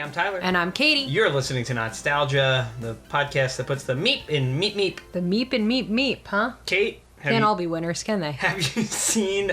I'm Tyler. And I'm Katie. You're listening to Not-Stalgia, the podcast that puts the meep in meep meep. The meep and meep meep, huh? Kate, Can't all be winners, can they? Have you seen,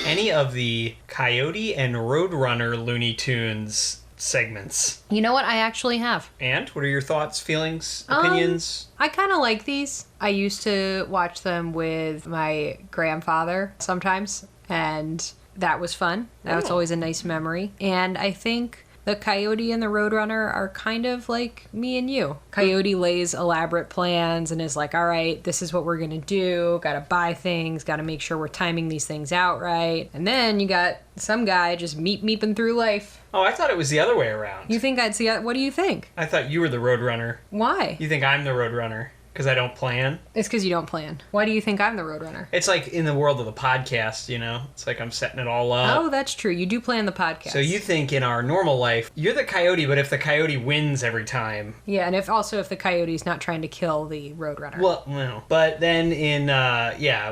any of the Coyote and Roadrunner Looney Tunes segments? You know what? I actually have. And what are your thoughts, feelings, opinions? I kind of like these. I used to watch them with my grandfather sometimes, and that was fun. That was always a nice memory. And I think the Coyote and the Roadrunner are kind of like me and you. Coyote lays elaborate plans and is like, all right, this is what we're going to do. Got to buy things. Got to make sure we're timing these things out right. And then you got some guy just meeping through life. Oh, I thought it was the other way around. You think I'd see it? What do you think? I thought you were the Roadrunner. Why? You think I'm the Roadrunner because I don't plan? It's because you don't plan. Why do you think I'm the Roadrunner? It's like in the world of the podcast, you know? It's like I'm setting it all up. Oh, that's true. You do plan the podcast. So you think in our normal life, you're the Coyote, but if the Coyote wins every time... Yeah, and if the Coyote's not trying to kill the Roadrunner. Well, no. But then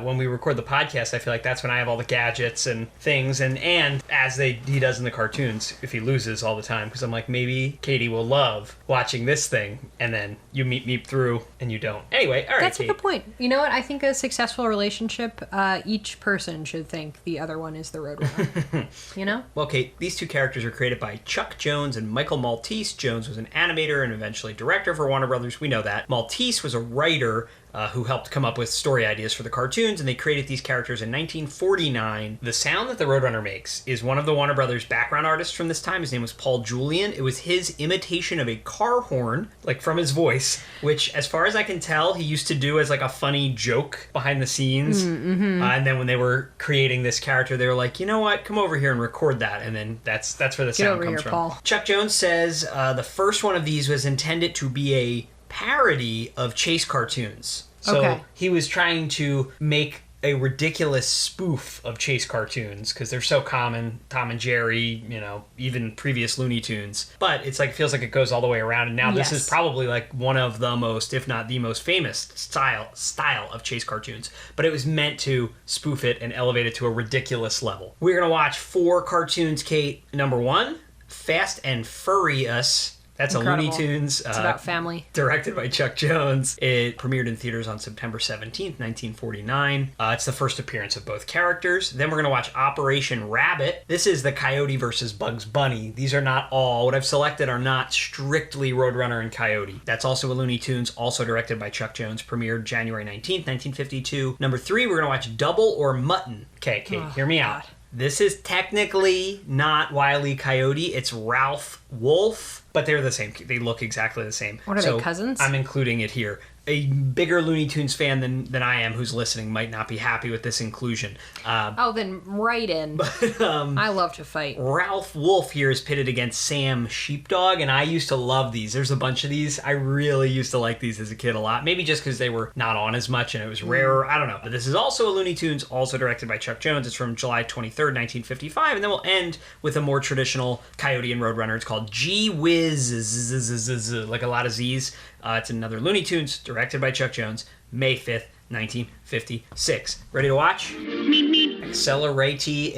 when we record the podcast, I feel like that's when I have all the gadgets and things, and as he does in the cartoons, if he loses all the time, because I'm like, maybe Katie will love watching this thing, and then you meep through, and you don't. Anyway, all right, that's Kate. a good point. You know what? I think a successful relationship, each person should think the other one is the Roadrunner. You know? Well, Kate, these two characters are created by Chuck Jones and Michael Maltese. Jones was an animator and eventually director for Warner Brothers. We know that. Maltese was a writer who helped come up with story ideas for the cartoons, and they created these characters in 1949. The sound that the Roadrunner makes is one of the Warner Brothers background artists from this time. His name was Paul Julian. It was his imitation of a car horn, like from his voice, which, as far as I can tell, he used to do as like a funny joke behind the scenes. Mm-hmm. And then when they were creating this character, they were like, you know what, come over here and record that. And then that's where the sound comes from. Paul. Chuck Jones says the first one of these was intended to be a parody of Chase cartoons. So he was trying to make a ridiculous spoof of Chase cartoons because they're so common. Tom and Jerry, you know, even previous Looney Tunes. But it's like, feels like it goes all the way around. And now this is probably like one of the most, if not the most famous style of Chase cartoons. But it was meant to spoof it and elevate it to a ridiculous level. We're going to watch 4 cartoons, Kate. Number 1, Fast and Furry-ous. That's Incredible. a Looney Tunes. It's about family. Directed by Chuck Jones. It premiered in theaters on September 17th, 1949. It's the first appearance of both characters. Then we're going to watch Operation Rabbit. This is the Coyote versus Bugs Bunny. These are not all. What I've selected are not strictly Roadrunner and Coyote. That's also a Looney Tunes, also directed by Chuck Jones. Premiered January 19th, 1952. Number 3, we're going to watch Double or Mutton. Okay, Kate, hear me out. This is technically not Wile E. Coyote. It's Ralph Wolf, but they're the same. They look exactly the same. What are they, cousins? I'm including it here. A bigger Looney Tunes fan than I am who's listening might not be happy with this inclusion. Then write in. But, I love to fight. Ralph Wolf here is pitted against Sam Sheepdog, and I used to love these. There's a bunch of these. I really used to like these as a kid a lot. Maybe just because they were not on as much and it was rarer. I don't know. But this is also a Looney Tunes, also directed by Chuck Jones. It's from July 23rd, 1955. And then we'll end with a more traditional Coyote and Roadrunner. It's called Whiz-z-z-z-z-z-z, like a lot of Z's. It's another Looney Tunes, directed by Chuck Jones, May 5th, 1956. Ready to watch? Accelerati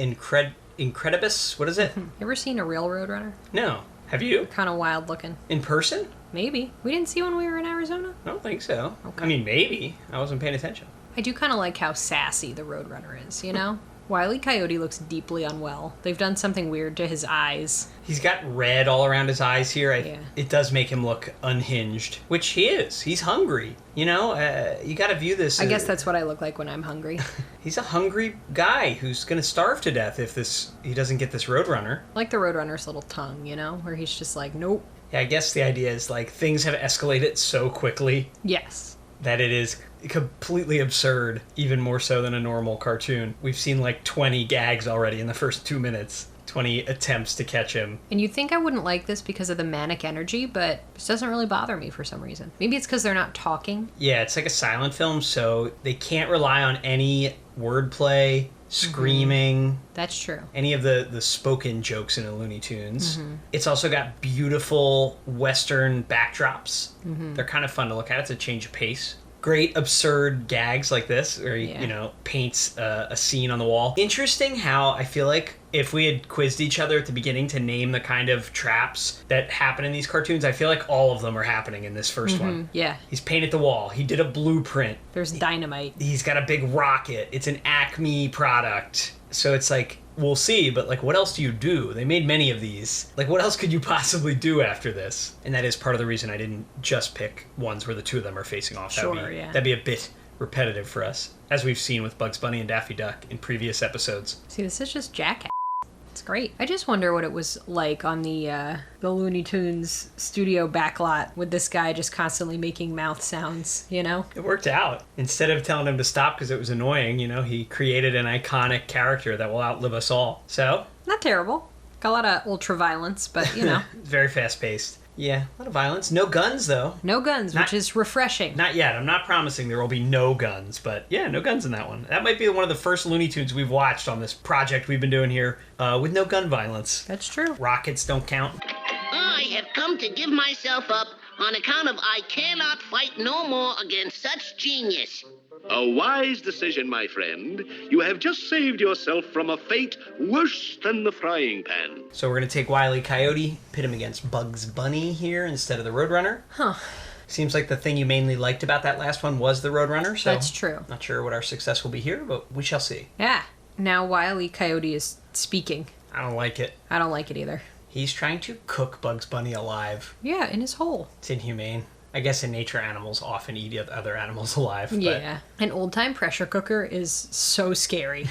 Incredibus. What is it? You ever seen a real Roadrunner? No. Have you? Kind of wild looking. In person? Maybe. We didn't see one when we were in Arizona? I don't think so. Okay. I mean, maybe. I wasn't paying attention. I do kind of like how sassy the Roadrunner is, you know? Wile E. Coyote looks deeply unwell. They've done something weird to his eyes. He's got red all around his eyes here. Yeah. It does make him look unhinged, which he is. He's hungry. You know, you got to view this. I guess that's what I look like when I'm hungry. He's a hungry guy who's going to starve to death if he doesn't get this Roadrunner. Like the Roadrunner's little tongue, you know, where he's just like, nope. Yeah, I guess the idea is like things have escalated so quickly. Yes. That it is completely absurd, even more so than a normal cartoon. We've seen like 20 gags already in the first 2 minutes. 20 attempts to catch him. And you'd think I wouldn't like this because of the manic energy, but this doesn't really bother me for some reason. Maybe it's because they're not talking. Yeah, it's like a silent film, so they can't rely on any wordplay screaming. That's true. Any of the spoken jokes in the Looney Tunes. It's also got beautiful Western backdrops. They're kind of fun to look at. It's a change of pace. Great absurd gags like this where he, paints a scene on the wall. Interesting how I feel like if we had quizzed each other at the beginning to name the kind of traps that happen in these cartoons, I feel like all of them are happening in this first one. Yeah. He's painted the wall. He did a blueprint. There's dynamite. He's got a big rocket. It's an Acme product. So it's like, we'll see, but like, what else do you do? They made many of these. Like, what else could you possibly do after this? And that is part of the reason I didn't just pick ones where the two of them are facing off. That'd be a bit repetitive for us, as we've seen with Bugs Bunny and Daffy Duck in previous episodes. See, this is just jackass. It's great. I just wonder what it was like on the Looney Tunes studio backlot with this guy just constantly making mouth sounds, you know? It worked out. Instead of telling him to stop because it was annoying, he created an iconic character that will outlive us all. So... Not terrible. Got a lot of ultra-violence, but, Very fast-paced. Yeah, a lot of violence. No guns, though. No guns, which is refreshing. Not yet. I'm not promising there will be no guns, but yeah, no guns in that one. That might be one of the first Looney Tunes we've watched on this project we've been doing here with no gun violence. That's true. Rockets don't count. I have come to give myself up on account of I cannot fight no more against such genius. A wise decision, my friend. You have just saved yourself from a fate worse than the frying pan. So we're going to take Wile E. Coyote, pit him against Bugs Bunny here instead of the Roadrunner. Huh. Seems like the thing you mainly liked about that last one was the Roadrunner, so... That's true. Not sure what our success will be here, but we shall see. Yeah. Now Wile E. Coyote is speaking. I don't like it. I don't like it either. He's trying to cook Bugs Bunny alive. Yeah, in his hole. It's inhumane. I guess in nature, animals often eat other animals alive. But... Yeah. An old-time pressure cooker is so scary.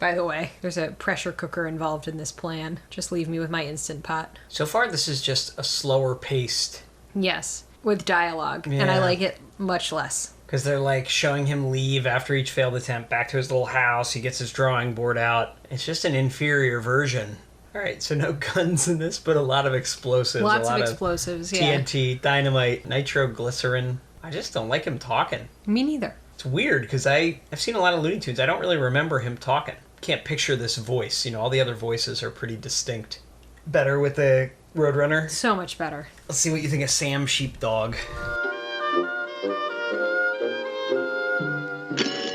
By the way, there's a pressure cooker involved in this plan. Just leave me with my Instant Pot. So far, this is just a slower paced. Yes, with dialogue. Yeah. And I like it much less. Because they're like showing him leave after each failed attempt back to his little house. He gets his drawing board out. It's just an inferior version. All right, so no guns in this, but a lot of explosives. Lots of explosives, yeah. TNT, dynamite, nitroglycerin. I just don't like him talking. Me neither. It's weird, because I've seen a lot of Looney Tunes. I don't really remember him talking. Can't picture this voice. All the other voices are pretty distinct. Better with the Roadrunner? So much better. Let's see what you think of Sam Sheepdog.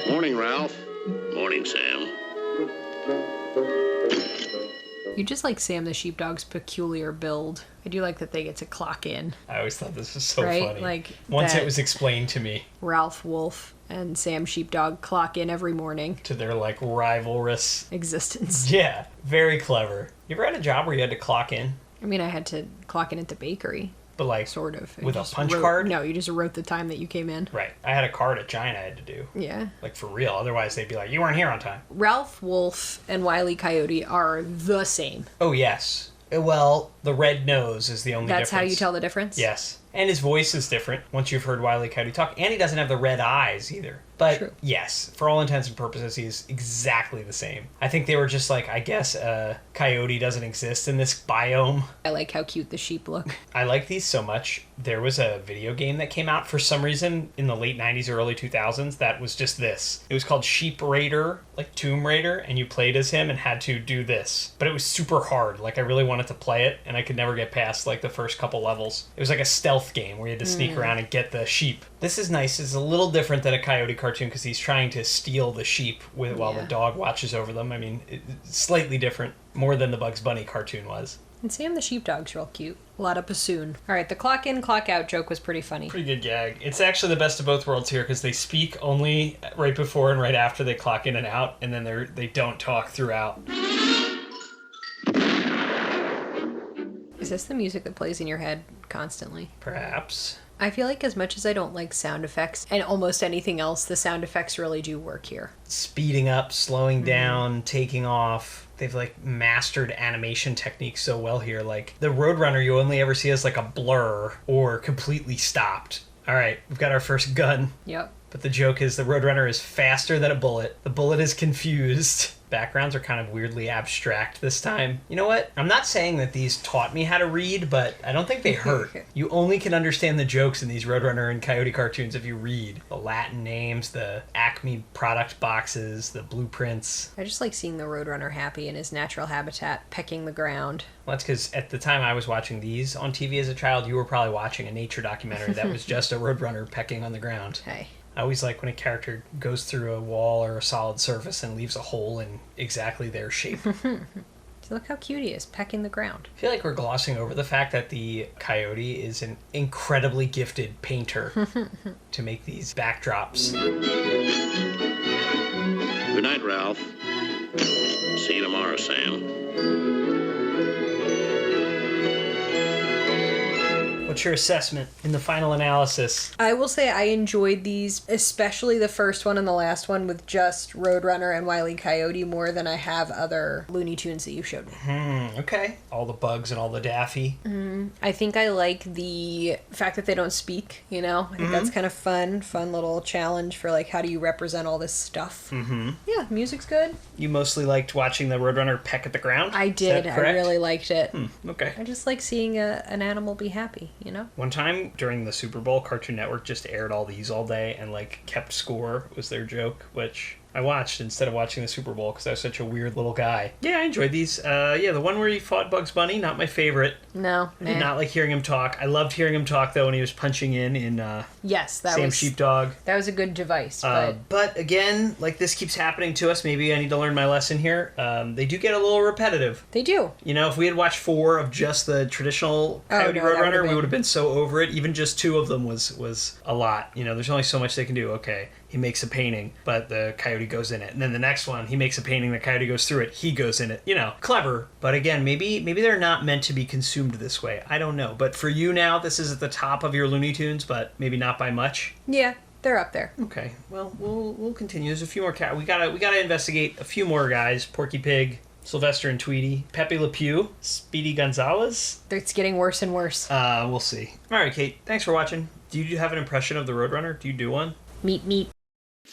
Morning, Ralph. Morning, Sam. You just like Sam the Sheepdog's peculiar build. I do like that they get to clock in. I always thought this was so right? funny. Like once it was explained to me. Ralph Wolf and Sam Sheepdog clock in every morning. To their, rivalrous... existence. Yeah, very clever. You ever had a job where you had to clock in? I mean, I had to clock in at the bakery. But sort of. With a punch card? No, you just wrote the time that you came in. Right. I had a card at Giant I had to do. Yeah. For real. Otherwise, they'd be like, you weren't here on time. Ralph Wolf and Wile E. Coyote are the same. Oh, yes. Well, the red nose is the only difference. That's how you tell the difference? Yes. And his voice is different once you've heard Wile E. Coyote talk. And he doesn't have the red eyes either. But True. Yes, for all intents and purposes, he's exactly the same. I think they were just I guess Coyote doesn't exist in this biome. I like how cute the sheep look. I like these so much. There was a video game that came out for some reason in the late 90s or early 2000s that was just this. It was called Sheep Raider, Tomb Raider, and you played as him and had to do this. But it was super hard. I really wanted to play it, and I could never get past the first couple levels. It was like a stealth game where you had to sneak around and get the sheep. This is nice. It's a little different than a Coyote cartoon because he's trying to steal the sheep while the dog watches over them. I mean, it's slightly different, more than the Bugs Bunny cartoon was. And Sam the Sheepdog's real cute. A lot of bassoon. All right, the clock in, clock out joke was pretty funny. Pretty good gag. It's actually the best of both worlds here because they speak only right before and right after they clock in and out, and then they don't talk throughout. Is this the music that plays in your head constantly? Perhaps. I feel like as much as I don't like sound effects and almost anything else, the sound effects really do work here. Speeding up, slowing down, taking off. They've mastered animation techniques so well here. The Roadrunner you only ever see as a blur or completely stopped. All right, we've got our first gun. Yep. But the joke is the Roadrunner is faster than a bullet. The bullet is confused. backgrounds are kind of weirdly abstract this time. You know what? I'm not saying that these taught me how to read, but I don't think they hurt. You only can understand the jokes in these Roadrunner and Coyote cartoons if you read the Latin names, the Acme product boxes, the blueprints. I just like seeing the Roadrunner happy in his natural habitat, pecking the ground. Well, that's because at the time I was watching these on TV as a child, you were probably watching a nature documentary that was just a Roadrunner pecking on the ground. Hey. I always like when a character goes through a wall or a solid surface and leaves a hole in exactly their shape. Look how cute he is, pecking the ground. I feel like we're glossing over the fact that the Coyote is an incredibly gifted painter to make these backdrops. Good night, Ralph. See you tomorrow, Sam. What's your assessment in the final analysis? I will say I enjoyed these, especially the first one and the last one with just Roadrunner and Wile E. Coyote more than I have other Looney Tunes that you showed me. Okay. All the bugs and all the Daffy. I think I like the fact that they don't speak, you know? I think that's kind of fun little challenge for like how do you represent all this stuff. Yeah, music's good. You mostly liked watching the Roadrunner peck at the ground? I did. I really liked it. Okay. I just like seeing an animal be happy, you know? One time during the Super Bowl, Cartoon Network just aired all these all day and like kept score was their joke, which I watched instead of watching the Super Bowl because I was such a weird little guy. Yeah, I enjoyed these. The one where he fought Bugs Bunny, not my favorite. No, I did not like hearing him talk. I loved hearing him talk though when he was punching in yes, Sam Sheepdog. That was a good device. But again, like this keeps happening to us. Maybe I need to learn my lesson here. They do get a little repetitive. They do. You know, if we had watched 4 of just the traditional Coyote Roadrunner, we would have been so over it. Even just 2 of them was a lot. You know, there's only so much they can do. Okay, he makes a painting, but the coyote goes in it. And then the next one, he makes a painting, the coyote goes through it, he goes in it. You know, clever. But again, maybe they're not meant to be consumed this way. I don't know. But for you now, this is at the top of your Looney Tunes, but maybe not by much. Yeah, they're up there. Okay. Well, we'll continue. There's a few more we gotta investigate a few more guys. Porky Pig, Sylvester and Tweety, Pepe Le Pew, Speedy Gonzales. It's getting worse and worse. We'll see. All right, Kate. Thanks for watching. Do you have an impression of the Roadrunner? Do you do one? Meet.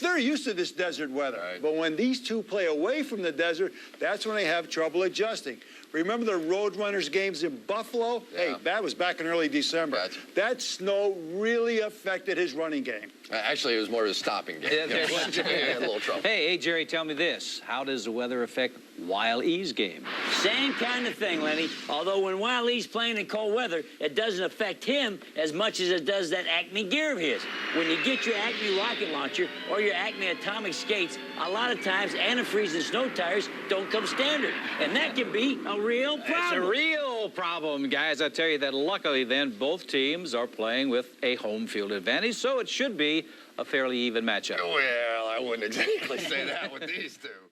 They're used to this desert weather, but when these two play away from the desert, that's when they have trouble adjusting. Remember the Roadrunners games in Buffalo? Yeah. Hey, that was back in early December. Gotcha. That snow really affected his running game. Actually, it was more of a stopping game. A little trouble. Hey, Jerry, tell me this. How does the weather affect Wile E's game? Same kind of thing, Lenny. Although when Wile E's playing in cold weather, it doesn't affect him as much as it does that Acme gear of his. When you get your Acme rocket launcher or your Acme atomic skates, a lot of times antifreeze and snow tires don't come standard. And that can be a real problem. It's a real problem, guys. I tell you that luckily then both teams are playing with a home field advantage, so it should be a fairly even matchup. Well, I wouldn't exactly say that with these two.